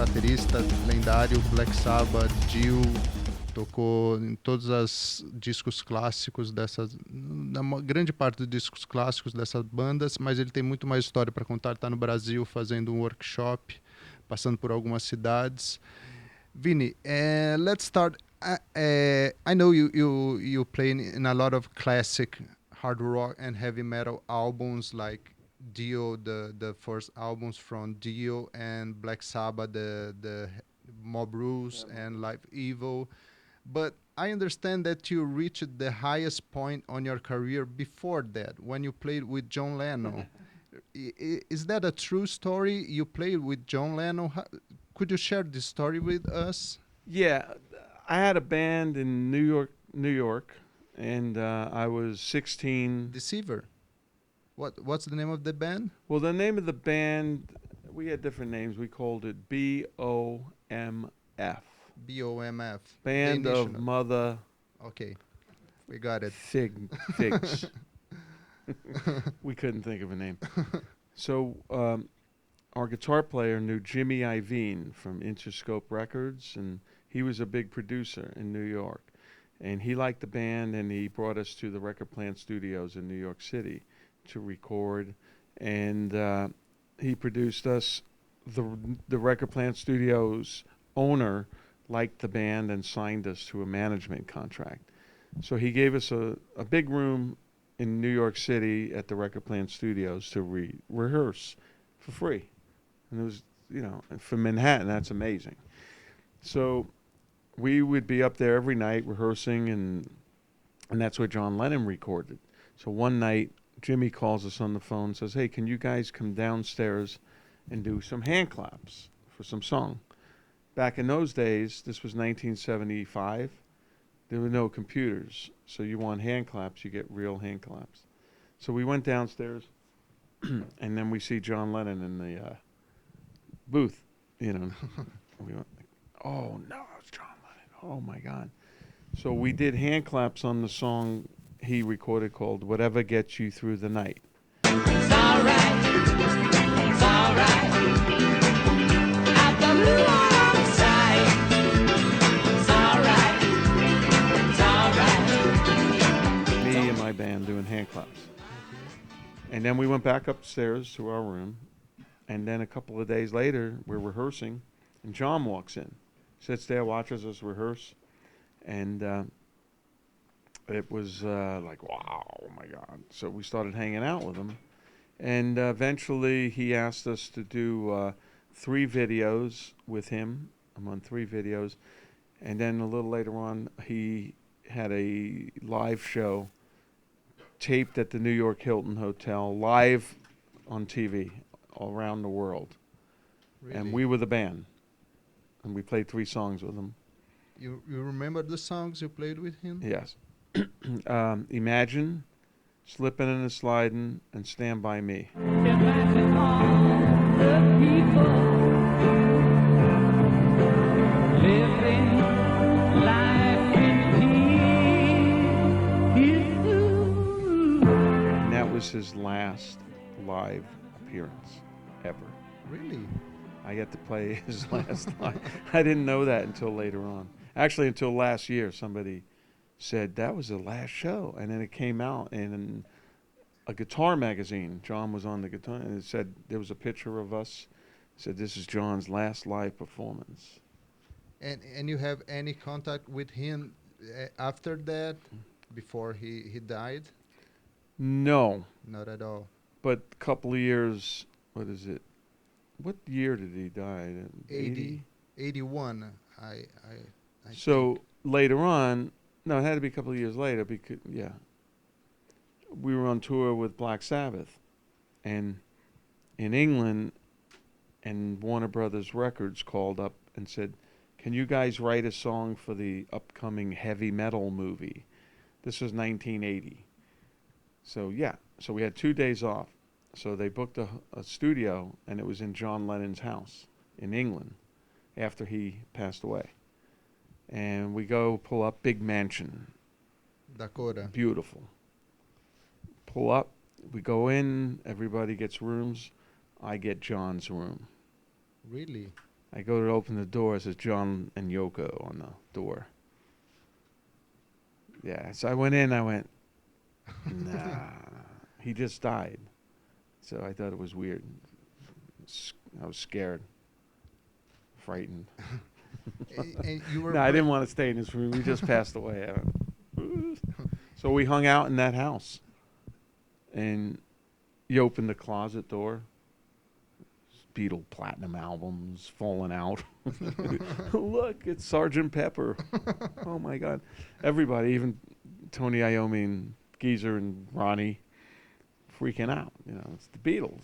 baterista lendário, Black Sabbath, Dio, tocou em todos os discos clássicos dessas, na grande parte dos discos clássicos dessas bandas, mas ele tem muito mais história para contar. Está no Brasil fazendo um workshop, passando por algumas cidades. Vinny, let's start. I know you play in a lot of classic hard rock and heavy metal albums like Dio, the first albums from Dio, and Black Sabbath, the Mob Rules and Live Evil. But I understand that you reached the highest point on your career before that, when you played with John Lennon. Is that a true story? You played with John Lennon? Could you share this story with us? Yeah, I had a band in New York, and I was 16. Deceiver. What's the name of the band? Well, the name of the band, we had different names. We called it BOMF. BOMF. Band of Mother. Okay, we got it. Figs. We couldn't think of a name. So our guitar player knew Jimmy Iovine from Interscope Records, and he was a big producer in New York. And he liked the band, and he brought us to the Record Plant Studios in New York City to record. And he produced us. The Record Plant Studios owner liked the band and signed us to a management contract. So he gave us a big room in New York City at the Record Plant Studios to rehearse for free. And it was, for Manhattan, that's amazing. So we would be up there every night rehearsing, and that's where John Lennon recorded. So one night, Jimmy calls us on the phone and says, "Hey, can you guys come downstairs and do some hand claps for some song?" Back in those days, this was 1975, there were no computers. So you want hand claps, you get real hand claps. So we went downstairs, and then we see John Lennon in the booth, We went, oh, no, it's John Lennon. Oh, my God. So we did hand claps on the song he recorded called Whatever Gets You Through the Night. It's all right. It's all right. I've got blue outside. It's all right. It's all right. Me and my band doing hand claps. And then we went back upstairs to our room. And then a couple of days later, we're rehearsing, and John walks in, sits there, watches us rehearse, and it was like, wow, oh my God. So we started hanging out with him, and eventually he asked us to do 3 videos with him. I'm on 3 videos, and then a little later on, he had a live show taped at the New York Hilton Hotel, live on TV. All around the world. Really? And we were the band, and we played 3 songs with him. You remember the songs you played with him? Yes. Imagine, Slippin' and Slidin', and Stand By Me. Imagine all the people living life in peace. And that was his last live appearance ever. Really? I got to play his last live. I didn't know that until later on. Actually, until last year, somebody said that was the last show, and then it came out in a guitar magazine. John was on the guitar, and it said there was a picture of us. It said this is John's last live performance. And you have any contact with him after that, before he died? No. Not at all. But a couple of years, what is it? What year did he die? 80? 81, I so think. Later on, no, it had to be a couple of years later because, yeah. We were on tour with Black Sabbath, and in England, and Warner Brothers Records called up and said, "Can you guys write a song for the upcoming heavy metal movie?" This was 1980. So, yeah. So we had 2 days off. So they booked a studio, and it was in John Lennon's house in England after he passed away. And we go pull up, big mansion. Dakota. Beautiful. Pull up, we go in, everybody gets rooms. I get John's room. Really? I go to open the door. It says John and Yoko on the door. Yeah, so I went in. I went, nah, he just died. So I thought it was weird. I was scared, frightened. And you were No, I didn't want to stay in his room. He just passed away. So we hung out in that house. And you opened the closet door. Beatle platinum albums falling out. Look, it's Sgt. Pepper. Oh my God. Everybody, even Tony Iommi and Geezer and Ronnie, freaking out. You know, it's the Beatles.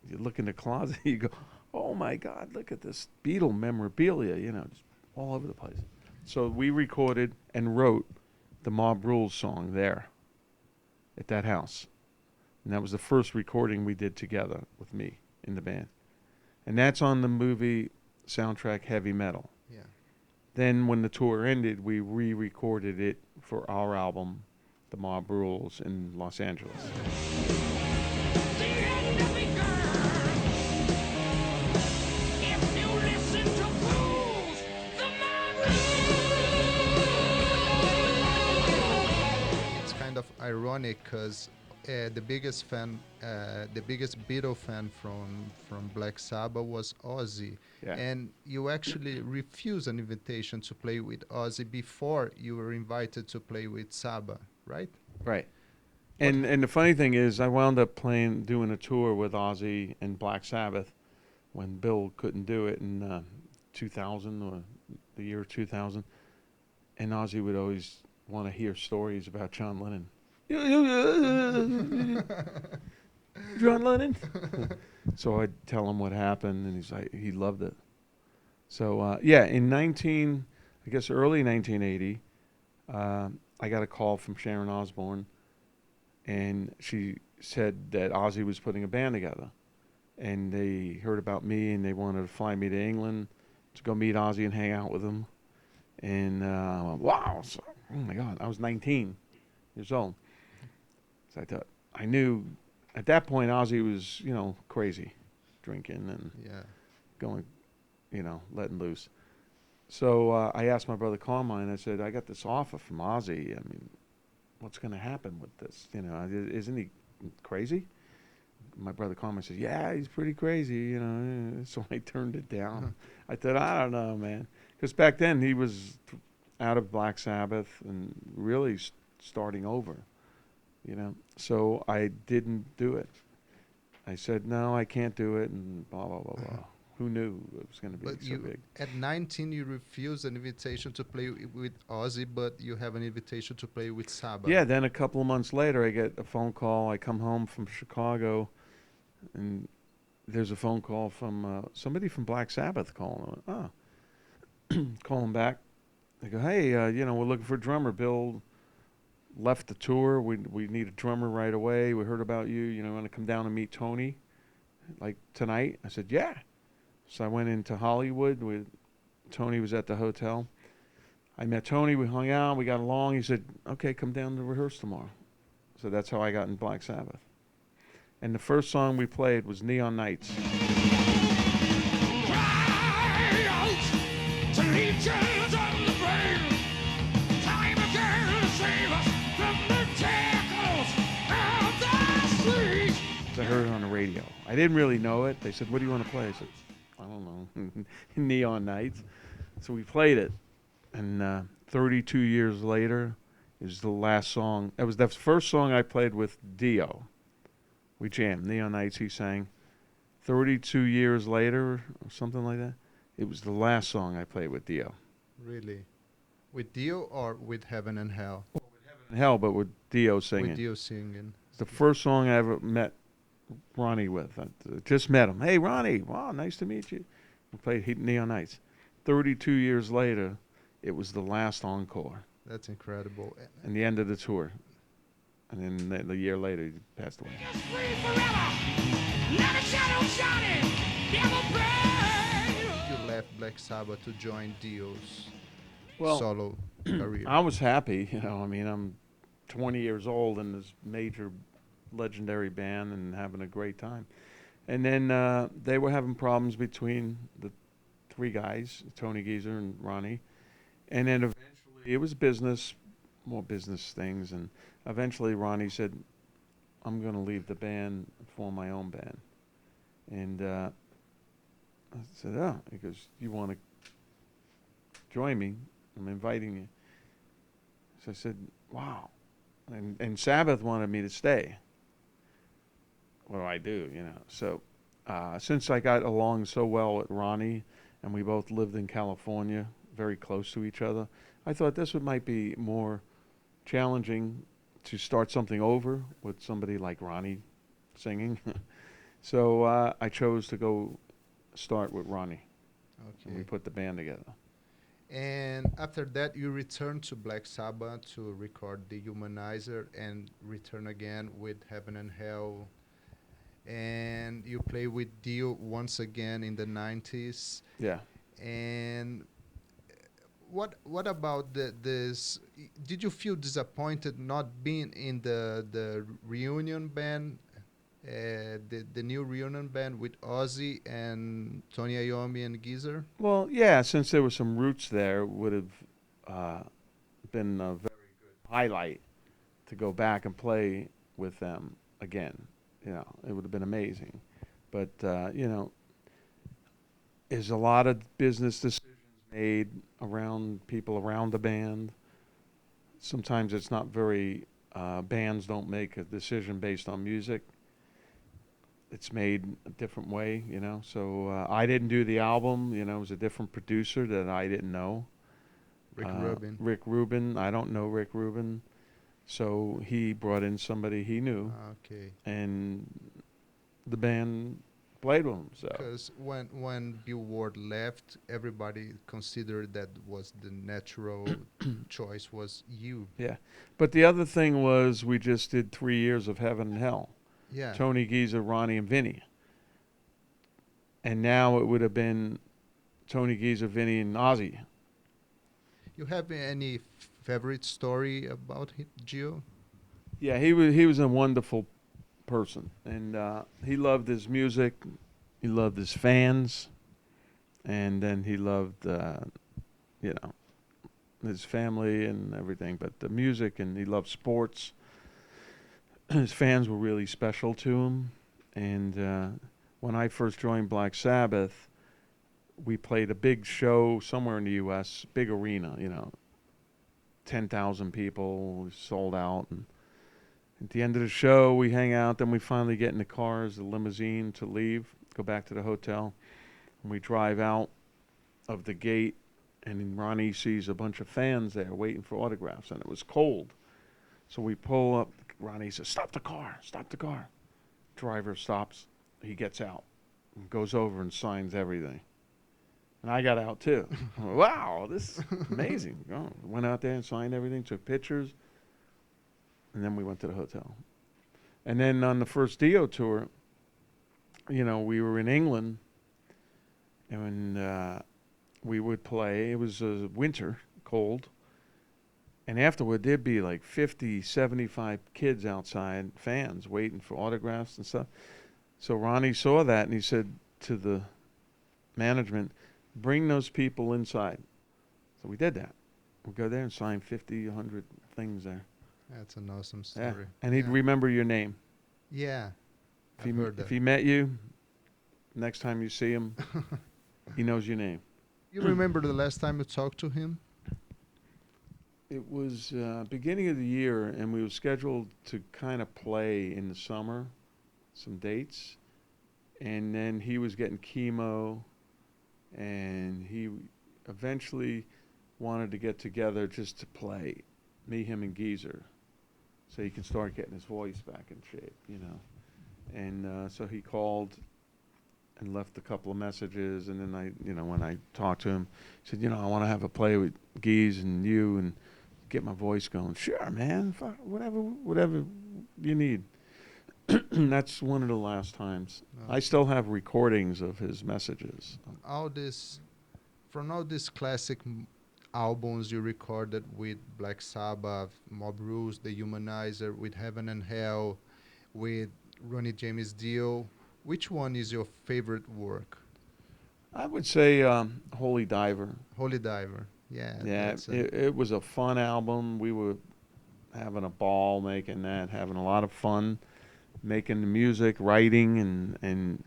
You look in the closet, you go, oh my God, look at this Beatle memorabilia, you know, just all over the place. So we recorded and wrote the Mob Rules song there at that house. And that was the first recording we did together with me in the band. And that's on the movie soundtrack Heavy Metal. Yeah. Then when the tour ended, we re-recorded it for our album, The Mob Rules, in Los Angeles. It's kind of ironic because the biggest Beatle fan from Black Sabbath was Ozzy, Yeah. and you actually refused an invitation to play with Ozzy before you were invited to play with Sabbath, right? Right. And the funny thing is, I wound up doing a tour with Ozzy and Black Sabbath when Bill couldn't do it in 2000 or the year 2000. And Ozzy would always want to hear stories about John Lennon. John Lennon? So I'd tell him what happened, and he's like, he loved it. So, yeah, in early 1980, I got a call from Sharon Osbourne, and she said that Ozzy was putting a band together. And they heard about me, and they wanted to fly me to England to go meet Ozzy and hang out with him. And wow, so, oh my God, I was 19 years old. So I knew at that point Ozzy was, you know, crazy, drinking and Yeah. going, you know, letting loose. So I asked my brother Carmine, I said, I got this offer from Ozzy. I mean, what's going to happen with this? You know, isn't he crazy? My brother Carmine said, yeah, he's pretty crazy, you know. So I turned it down. I thought, I don't know, man. Because back then he was out of Black Sabbath and really starting over, you know. So I didn't do it. I said, no, I can't do it, and blah, blah, blah, blah. Who knew it was going to be But so big? at 19, you refused an invitation to play with Ozzy, but you have an invitation to play with Sabbath. Yeah, then a couple of months later, I get a phone call. I come home from Chicago, and there's a phone call from somebody from Black Sabbath calling. I went, call him back. They go, hey, you know, we're looking for a drummer. Bill left the tour. We need a drummer right away. We heard about you. You know, want to come down and meet Tony, like tonight? I said, yeah. So I went into Hollywood. Tony was at the hotel. I met Tony. We hung out. We got along. He said, okay, come down to rehearse tomorrow. So that's how I got in Black Sabbath. And the first song we played was Neon Nights. Cry out to legions on the brain. Time again to save us from the jackals of the street. I heard it on the radio. I didn't really know it. They said, what do you want to play? I said, I don't know. Neon Nights. So we played it. And 32 years later is the last song. It was the first song I played with Dio. We jammed. Neon Nights, he sang. 32 years later, or something like that, it was the last song I played with Dio. Really? With Dio or with Heaven and Hell? Hell, but with Dio singing. With Dio singing. It's the first song I ever met Ronnie with. I just met him. Hey, Ronnie. Wow, nice to meet you. We played Neon Nights. 32 years later, it was the last encore That's incredible. and the end of the tour. And then the year later, he passed away. Just free forever. Let a shadow shining. Never burn. You left Black Sabbath to join Dio's Well, solo career. I was happy, you know. I mean, I'm 20 years old in this major, legendary band and having a great time. And then they were having problems between the three guys, Tony Geezer and Ronnie. And then eventually, it was business, more business things. And eventually, Ronnie said, I'm going to leave the band and form my own band. And I said, oh, he goes, you want to join me? I'm inviting you. So I said, wow. And Sabbath wanted me to stay. What do I do, you know? So since I got along so well with Ronnie, and we both lived in California, very close to each other, I thought this might be more challenging to start something over with somebody like Ronnie singing. So I chose to go start with Ronnie, and we Okay. put the band together. And after that, you returned to Black Sabbath to record The Humanizer and return again with Heaven and Hell. And you play with Dio once again in the 90s. Yeah. And what about this? Did you feel disappointed not being in the reunion band, the new reunion band with Ozzy and Tony Iommi and Geezer? Well, yeah, since there were some roots there, would have been a very good highlight to go back and play with them again. You know, it would have been amazing. But, you know, there's a lot of business decisions made around people around the band. Sometimes it's not very, bands don't make a decision based on music. It's made a different way, you know. So I didn't do the album, you know, it was a different producer that I didn't know. Rick Rubin. Rick Rubin. I don't know Rick Rubin. So he brought in somebody he knew, Okay. and the band played with him. So Because when Bill Ward left, everybody considered that was the natural choice was you. yeah. But the other thing was we just did 3 years of Heaven and Hell. Yeah. Tony Geezer, Ronnie, and Vinny. And now it would have been Tony Geezer, Vinny, and Ozzy. You have any favorite story about Gio? Yeah, he was a wonderful person, and he loved his music, he loved his fans, and then he loved you know, his family and everything. But the music, and he loved sports. His fans were really special to him, and when I first joined Black Sabbath, we played a big show somewhere in the U.S., big arena, you know, 10,000 people, sold out. And at the end of the show, we hang out. Then we finally get in the cars, the limousine to leave, go back to the hotel. And we drive out of the gate, and then Ronnie sees a bunch of fans there waiting for autographs, and it was cold. So we pull up. Ronnie says, stop the car, stop the car. Driver stops. He gets out and goes over and signs everything. And I got out too. Wow, this is amazing. Oh, went out there and signed everything, took pictures, and then we went to the hotel. And then on the first Dio tour, you know, we were in England, and we would play. It was winter, cold. And afterward, there'd be like 50, 75 kids outside, fans, waiting for autographs and stuff. So Ronnie saw that, and he said to the management, bring those people inside. So we did that. We'd go there and sign 50, 100 things there. That's an awesome Yeah. story. And he'd Yeah. remember your name. Yeah. If I've he, heard that. if he met you, next time you see him, he knows your name. You remember the last time you talked to him? It was beginning of the year, and we were scheduled to kind of play in the summer, some dates. And then he was getting chemo, and he eventually wanted to get together just to play, me, him, and Geezer, so he can start getting his voice back in shape, you know. And so he called and left a couple of messages, and then I, you know, when I talked to him, he said, you know, I want to have a play with Geez and you and get my voice going. Sure, man, whatever you need. That's one of the last times. I still have recordings of his messages. From all these classic albums you recorded with Black Sabbath, Mob Rules, The Humanizer, with Heaven and Hell, with Ronnie James Dio, which one is your favorite work? I would say Holy Diver. Holy Diver. Yeah. Yeah, That's it was a fun album. We were having a ball making that, having a lot of fun making the music, writing, and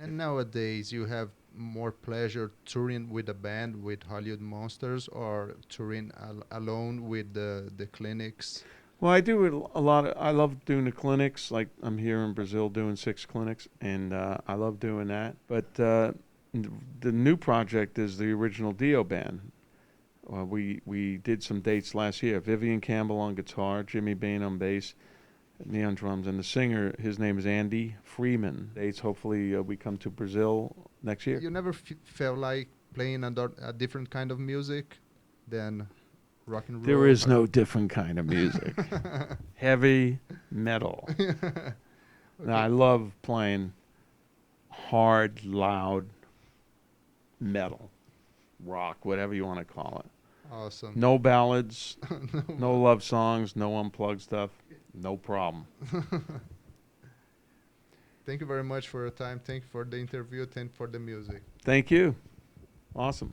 And nowadays, you have more pleasure touring with a band with Hollywood Monsters or touring alone with the clinics. well, I do a lot of. I love doing the clinics. Like I'm here in Brazil doing 6 clinics, and I love doing that. But the new project is the original Dio band. We did some dates last year. Vivian Campbell on guitar, Jimmy Bain on bass, me on drums, and the singer, his name is Andy Freeman. Dates. Hopefully, we come to Brazil next year. You never felt like playing a different kind of music than rock and roll? There is no different kind of music. Heavy metal. Now, I love playing hard, loud metal, rock, whatever you want to call it. Awesome. No ballads, No. no love songs, no unplugged stuff. No problem. Thank you very much for your time. Thank you for the interview. Thank you for the music. Thank you. Awesome.